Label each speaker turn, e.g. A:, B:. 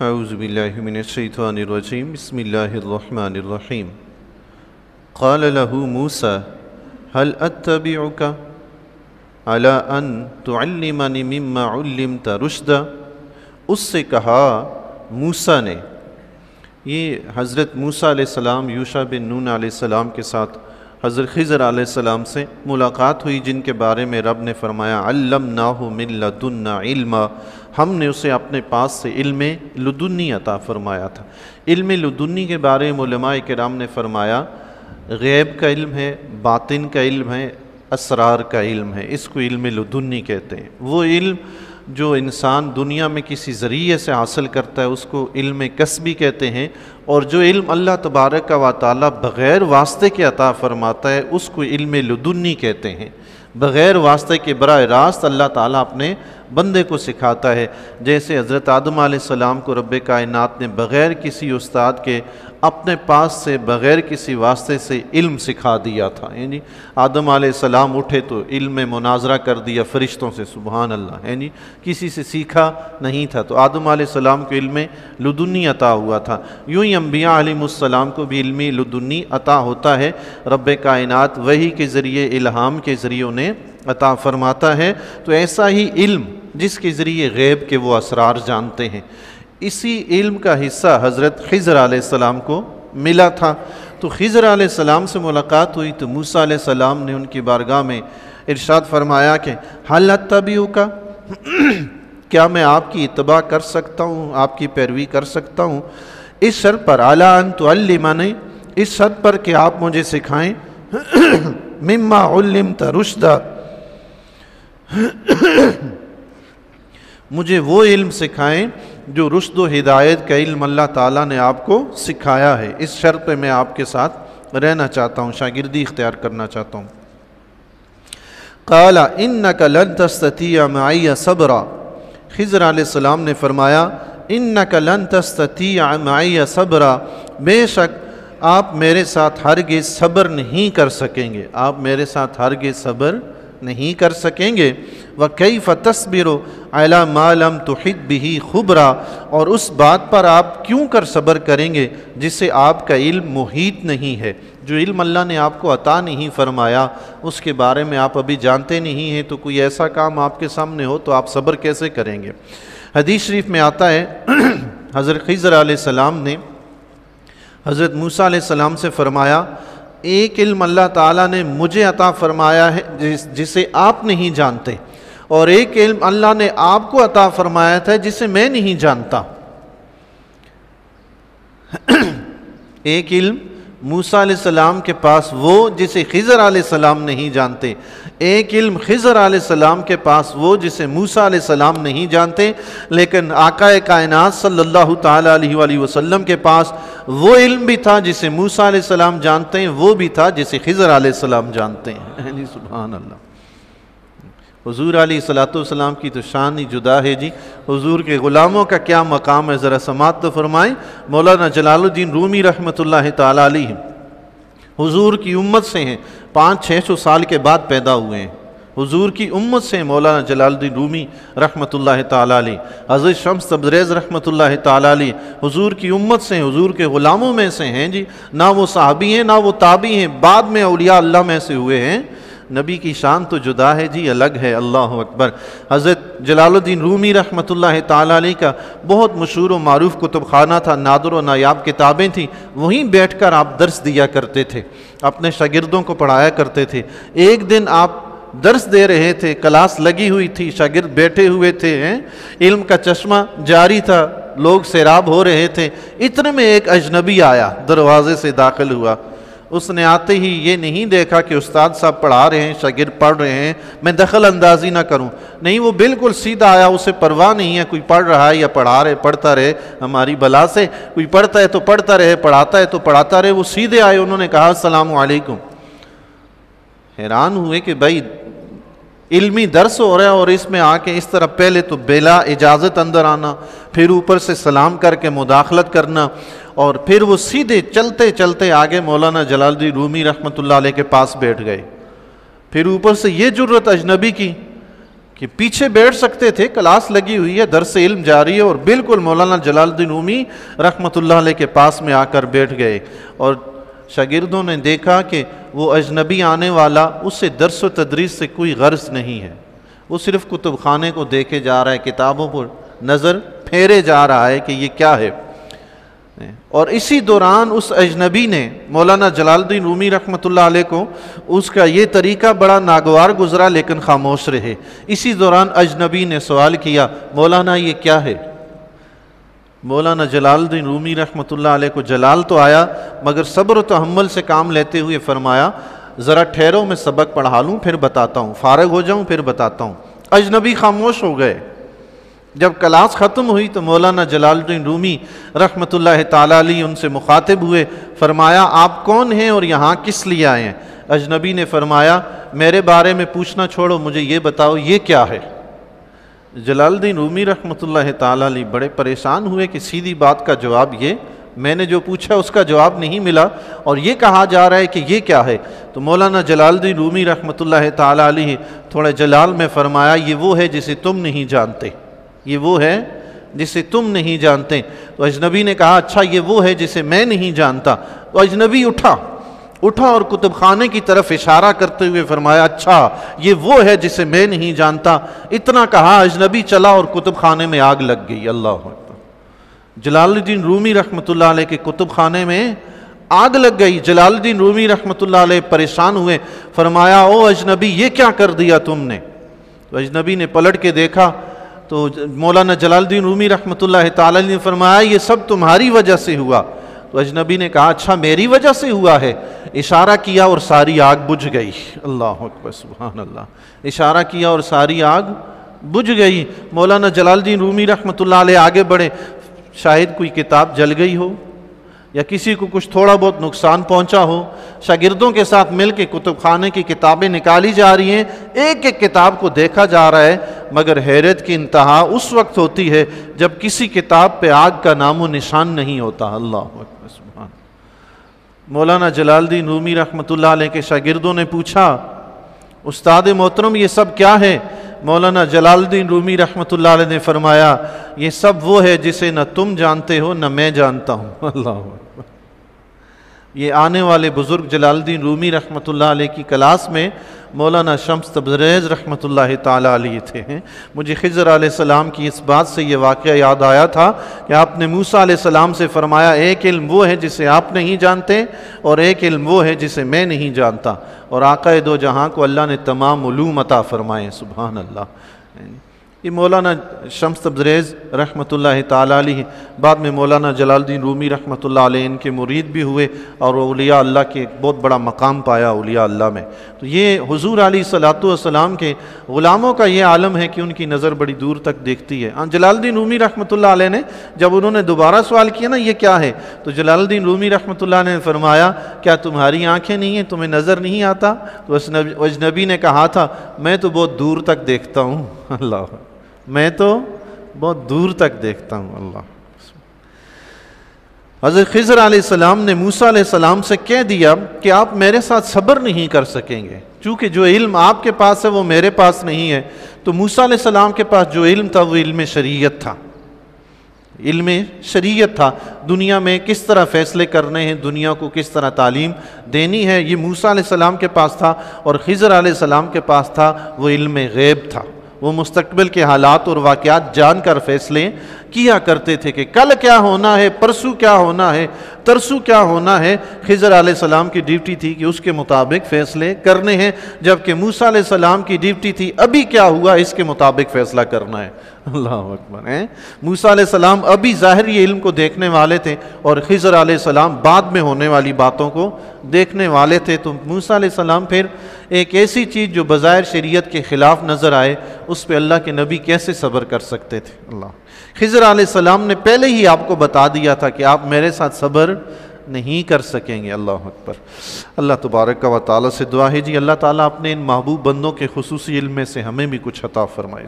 A: اعوذ باللہ من الشیطان الرجیم بسم اللہ الرحمن الرحیم قال له موسیٰ هل اتبعک علی ان تعلمنی مما علمت رشدا۔ اس سے کہا موسیٰ نے، یہ حضرت موسیٰ علیہ السلام یوشع بن نون علیہ السلام کے ساتھ حضرت خضر علیہ السلام سے ملاقات ہوئی، جن کے بارے میں رب نے فرمایا علمناہ من لدنا علما، ہم نے اسے اپنے پاس سے علم لدنی عطا فرمایا تھا۔ علم لدنی کے بارے میں علماء کرام نے فرمایا غیب کا علم ہے، باطن کا علم ہے، اسرار کا علم ہے، اس کو علم لدنی کہتے ہیں۔ وہ علم جو انسان دنیا میں کسی ذریعے سے حاصل کرتا ہے اس کو علم کسبی کہتے ہیں، اور جو علم اللہ تبارک و تعالی بغیر واسطے کے عطا فرماتا ہے اس کو علم لدنی کہتے ہیں۔ بغیر واسطے کے براہ راست اللہ تعالیٰ اپنے بندے کو سکھاتا ہے، جیسے حضرت آدم علیہ السلام کو رب کائنات نے بغیر کسی استاد کے اپنے پاس سے بغیر کسی واسطے سے علم سکھا دیا تھا۔ یعنی آدم علیہ السلام اٹھے تو علم مناظرہ کر دیا فرشتوں سے، سبحان اللہ، یعنی کسی سے سیکھا نہیں تھا، تو آدم علیہ السلام کو علم لدنی عطا ہوا تھا۔ یوں ہی انبیاء علیہ السلام کو بھی علم لدنی عطا ہوتا ہے، رب کائنات وحی کے ذریعے الہام کے ذریعے انہیں عطا فرماتا ہے۔ تو ایسا ہی علم جس کے ذریعے غیب کے وہ اسرار جانتے ہیں، اسی علم کا حصہ حضرت خضر علیہ السلام کو ملا تھا۔ تو خضر علیہ السلام سے ملاقات ہوئی تو موسیٰ علیہ السلام نے ان کی بارگاہ میں ارشاد فرمایا کہ حل اتبعک، کیا میں آپ کی اتباع کر سکتا ہوں، آپ کی پیروی کر سکتا ہوں، اس شرط پر علی ان تعلمنی، اس شرط پر کہ آپ مجھے سکھائیں مما علمت رشدا، مجھے وہ علم سکھائیں جو رشد و ہدایت کا علم اللہ تعالیٰ نے آپ کو سکھایا ہے، اس شرط پہ میں آپ کے ساتھ رہنا چاہتا ہوں، شاگردی اختیار کرنا چاہتا ہوں۔ قال انک لن تستطیع معی صبرا، خضر علیہ السلام نے فرمایا انک لن تستطیع معی صبرا، بے شک آپ میرے ساتھ ہرگز صبر نہیں کر سکیں گے، آپ میرے ساتھ ہرگز صبر نہیں کر سکیں گے۔ وَكَيْفَ تَصْبِرُ عَلَى مَا لَمْ تُحِطْ بِهِ خُبْرًا، اور اس بات پر آپ کیوں کر صبر کریں گے جس سے آپ کا علم محیط نہیں ہے، جو علم اللہ نے آپ کو عطا نہیں فرمایا اس کے بارے میں آپ ابھی جانتے نہیں ہیں، تو کوئی ایسا کام آپ کے سامنے ہو تو آپ صبر کیسے کریں گے۔ حدیث شریف میں آتا ہے حضرت خضر علیہ السلام نے حضرت موسیٰ علیہ السلام سے فرمایا ایک علم اللہ تعالیٰ نے مجھے عطا فرمایا ہے جسے آپ نہیں جانتے، اور ایک علم اللہ نے آپ کو عطا فرمایا تھا جسے میں نہیں جانتا۔ ایک علم موسیٰ علیہ السلام کے پاس وہ جسے خضر علیہ السلام نہیں جانتے، ایک علم خضر علیہ السلام کے پاس وہ جسے موسیٰ علیہ السلام نہیں جانتے، لیکن آقا کائنات صلی اللہ تعالیٰ علیہ وآلہ وسلم کے پاس وہ علم بھی تھا جسے موسیٰ علیہ السلام جانتے ہیں، وہ بھی تھا جسے خضر علیہ السلام جانتے ہیں۔ سبحان اللہ، حضور علیہ السلام کی تو شان ہی جدا ہے جی۔ حضور کے غلاموں کا کیا مقام ہے، ذرا سماعت تو فرمائیں۔ مولانا جلال الدین رومی رحمۃ اللہ تعالیٰ علیہ حضور کی امت سے ہیں، 500-600 سال کے بعد پیدا ہوئے ہیں، حضور کی امت سے مولانا جلال الدین رومی رحمۃ اللہ تعالیٰ علیہ، حضرت شمس تبریز رحمۃ اللہ تعالیٰ علیہ حضور کی امت سے، حضور کے غلاموں میں سے ہیں جی، نہ وہ صحابی ہیں نہ وہ تابعی ہیں، بعد میں اولیاء اللہ میں سے ہوئے ہیں۔ نبی کی شان تو جدا ہے جی، الگ ہے، اللہ اکبر۔ حضرت جلال الدین رومی رحمۃ اللہ تعالیٰ علیہ کا بہت مشہور و معروف کتب خانہ تھا، نادر و نایاب کتابیں تھیں، وہیں بیٹھ کر آپ درس دیا کرتے تھے، اپنے شاگردوں کو پڑھایا کرتے تھے۔ ایک دن آپ درس دے رہے تھے، کلاس لگی ہوئی تھی، شاگرد بیٹھے ہوئے تھے، علم کا چشمہ جاری تھا، لوگ سیراب ہو رہے تھے، اتنے میں ایک اجنبی آیا، دروازے سے داخل ہوا۔ اس نے آتے ہی یہ نہیں دیکھا کہ استاد صاحب پڑھا رہے ہیں، شاگرد پڑھ رہے ہیں، میں دخل اندازی نہ کروں، نہیں، وہ بالکل سیدھا آیا، اسے پرواہ نہیں ہے کوئی پڑھ رہا ہے یا پڑھا رہے، پڑھتا رہے، ہماری بلا سے کوئی پڑھتا ہے تو پڑھتا رہے، پڑھاتا ہے تو پڑھاتا رہے۔ وہ سیدھے آئے، انہوں نے کہا السلام علیکم۔ حیران ہوئے کہ بھائی علمی درس ہو رہا ہے اور اس میں آ کے اس طرح پہلے تو بلا اجازت اندر آنا، پھر اوپر سے سلام کر کے مداخلت کرنا، اور پھر وہ سیدھے چلتے چلتے آگے مولانا جلال الدین رومی رحمۃ اللہ علیہ کے پاس بیٹھ گئے۔ پھر اوپر سے یہ جرت اجنبی کی کہ پیچھے بیٹھ سکتے تھے، کلاس لگی ہوئی ہے، درس علم جاری ہے، اور بالکل مولانا جلال الدین رومی رحمۃ اللہ علیہ کے پاس میں آ کر بیٹھ گئے، اور شاگردوں نے دیکھا کہ وہ اجنبی آنے والا، اس سے درس و تدریس سے کوئی غرض نہیں ہے، وہ صرف کتب خانے کو دیکھے جا رہا ہے، کتابوں پر نظر پھیرے جا رہا ہے کہ یہ کیا ہے۔ اور اسی دوران اس اجنبی نے مولانا جلال الدین رومی رحمۃ اللہ علیہ کو، اس کا یہ طریقہ بڑا ناگوار گزرا لیکن خاموش رہے۔ اسی دوران اجنبی نے سوال کیا، مولانا یہ کیا ہے؟ مولانا جلال الدین رومی رحمۃ اللہ علیہ کو جلال تو آیا، مگر صبر و تحمل سے کام لیتے ہوئے فرمایا، ذرا ٹھہرو، میں سبق پڑھا لوں پھر بتاتا ہوں، فارغ ہو جاؤں پھر بتاتا ہوں۔ اجنبی خاموش ہو گئے۔ جب کلاس ختم ہوئی تو مولانا جلال الدین رومی رحمۃ اللہ تعالیٰ علیہ ان سے مخاطب ہوئے، فرمایا آپ کون ہیں اور یہاں کس لیے آئے ہیں؟ اجنبی نے فرمایا، میرے بارے میں پوچھنا چھوڑو، مجھے یہ بتاؤ یہ کیا ہے؟ جلال الدین رومی رحمۃ اللہ تعالیٰ علیہ بڑے پریشان ہوئے کہ سیدھی بات کا جواب یہ، میں نے جو پوچھا اس کا جواب نہیں ملا، اور یہ کہا جا رہا ہے کہ یہ کیا ہے؟ تو مولانا جلال الدین رومی رحمۃ اللہ تعالیٰ علیہ تھوڑے جلال میں فرمایا، یہ وہ ہے جسے تم نہیں جانتے، یہ وہ ہے جسے تم نہیں جانتے۔ تو اجنبی نے کہا، اچھا یہ وہ ہے جسے میں نہیں جانتا۔ تو اجنبی اٹھا اور کتب خانے کی طرف اشارہ کرتے ہوئے فرمایا، اچھا یہ وہ ہے جسے میں نہیں جانتا۔ اتنا کہا اجنبی چلا اور کتب خانے میں آگ لگ گئی۔ اللہ اکبر! جلال الدین رومی رحمۃ اللہ علیہ کے کتب خانے میں آگ لگ گئی۔ جلال الدین رومی رحمۃ اللہ علیہ پریشان ہوئے، فرمایا، او اجنبی یہ کیا کر دیا تم نے؟ تو اجنبی نے پلٹ کے دیکھا تو مولانا جلال الدین رومی رحمۃ اللہ تعالیٰ نے فرمایا، یہ سب تمہاری وجہ سے ہوا۔ تو اجنبی نے کہا، اچھا میری وجہ سے ہوا ہے؟ اشارہ کیا اور ساری آگ بجھ گئی۔ اللہ اکبر، سبحان اللہ! اشارہ کیا اور ساری آگ بجھ گئی۔ مولانا جلال الدین رومی رحمۃ اللہ علیہ آگے بڑھے، شاید کوئی کتاب جل گئی ہو یا کسی کو کچھ تھوڑا بہت نقصان پہنچا ہو۔ شاگردوں کے ساتھ مل کے کتب خانے کی کتابیں نکالی جا رہی ہیں، ایک ایک کتاب کو دیکھا جا رہا ہے، مگر حیرت کی انتہا اس وقت ہوتی ہے جب کسی کتاب پہ آگ کا نام و نشان نہیں ہوتا۔ اللہ اکبر، سبحان! مولانا جلال الدین رومی رحمۃ اللہ علیہ کے شاگردوں نے پوچھا، استاد محترم یہ سب کیا ہے؟ مولانا جلال الدین رومی رحمۃ اللہ علیہ نے فرمایا، یہ سب وہ ہے جسے نہ تم جانتے ہو نہ میں جانتا ہوں۔ اللہ اکبر! یہ آنے والے بزرگ جلال الدین رومی رحمۃ اللہ علیہ کی کلاس میں مولانا شمس تبریز رحمۃ اللہ تعالیٰ علیہ تھے۔ مجھے خضر علیہ السلام کی اس بات سے یہ واقعہ یاد آیا تھا کہ آپ نے موسیٰ علیہ السلام سے فرمایا، ایک علم وہ ہے جسے آپ نہیں جانتے اور ایک علم وہ ہے جسے میں نہیں جانتا، اور آقا دو جہاں کو اللہ نے تمام علوم عطا فرمائے۔ سبحان اللہ! یہ مولانا شمس تبریز رحمۃ اللہ تعالیٰ علیہ بعد میں مولانا جلال الدین رومی رحمۃ اللہ علیہ ان کے مرید بھی ہوئے، اور اولیاء اللہ کے ایک بہت بڑا مقام پایا اولیاء اللہ میں۔ تو یہ حضور علیہ الصلوۃ والسلام کے غلاموں کا یہ عالم ہے کہ ان کی نظر بڑی دور تک دیکھتی ہے۔ جلال الدین رومی رحمۃ اللہ علیہ نے جب انہوں نے دوبارہ سوال کیا نا یہ کیا ہے، تو جلال الدین رومی رحمۃ اللہ علیہ نے فرمایا، کیا تمہاری آنکھیں نہیں ہیں، تمہیں نظر نہیں آتا؟ تو اجنبی نے کہا تھا، میں تو بہت دور تک دیکھتا ہوں۔ اللہ، میں تو بہت دور تک دیکھتا ہوں۔ اللہ! حضرت خضر علیہ السلام نے موسیٰ علیہ السلام سے کہہ دیا کہ آپ میرے ساتھ صبر نہیں کر سکیں گے، چونکہ جو علم آپ کے پاس ہے وہ میرے پاس نہیں ہے۔ تو موسیٰ علیہ السلام کے پاس جو علم تھا وہ علم شریعت تھا، علم شریعت تھا، دنیا میں کس طرح فیصلے کرنے ہیں، دنیا کو کس طرح تعلیم دینی ہے، یہ موسیٰ علیہ السلام کے پاس تھا۔ اور خضر علیہ السلام کے پاس تھا وہ علم غیب تھا، وہ مستقبل کے حالات اور واقعات جان کر فیصلے کیا کرتے تھے کہ کل کیا ہونا ہے، پرسوں کیا ہونا ہے، ترسوں کیا ہونا ہے۔ خضر علیہ السلام کی ڈیوٹی تھی کہ اس کے مطابق فیصلے کرنے ہیں، جبکہ موسیٰ علیہ السلام کی ڈیوٹی تھی ابھی کیا ہوا اس کے مطابق فیصلہ کرنا ہے۔ اللہ اکبر! موسیٰ علیہ السلام ابھی ظاہری علم کو دیکھنے والے تھے اور خضر علیہ السلام بعد میں ہونے والی باتوں کو دیکھنے والے تھے۔ تو موسیٰ علیہ السلام پھر ایک ایسی چیز جو بظاہر شریعت کے خلاف نظر آئے اس پہ اللہ کے نبی کیسے صبر کر سکتے تھے؟ اللہ! خضر علیہ السلام نے پہلے ہی آپ کو بتا دیا تھا کہ آپ میرے ساتھ صبر نہیں کر سکیں گے۔ اللہ اکبر! اللہ تبارک و تعالیٰ سے دعا ہے جی اللہ تعالیٰ اپنے ان محبوب بندوں کے خصوصی علم میں سے ہمیں بھی کچھ عطا فرمائے۔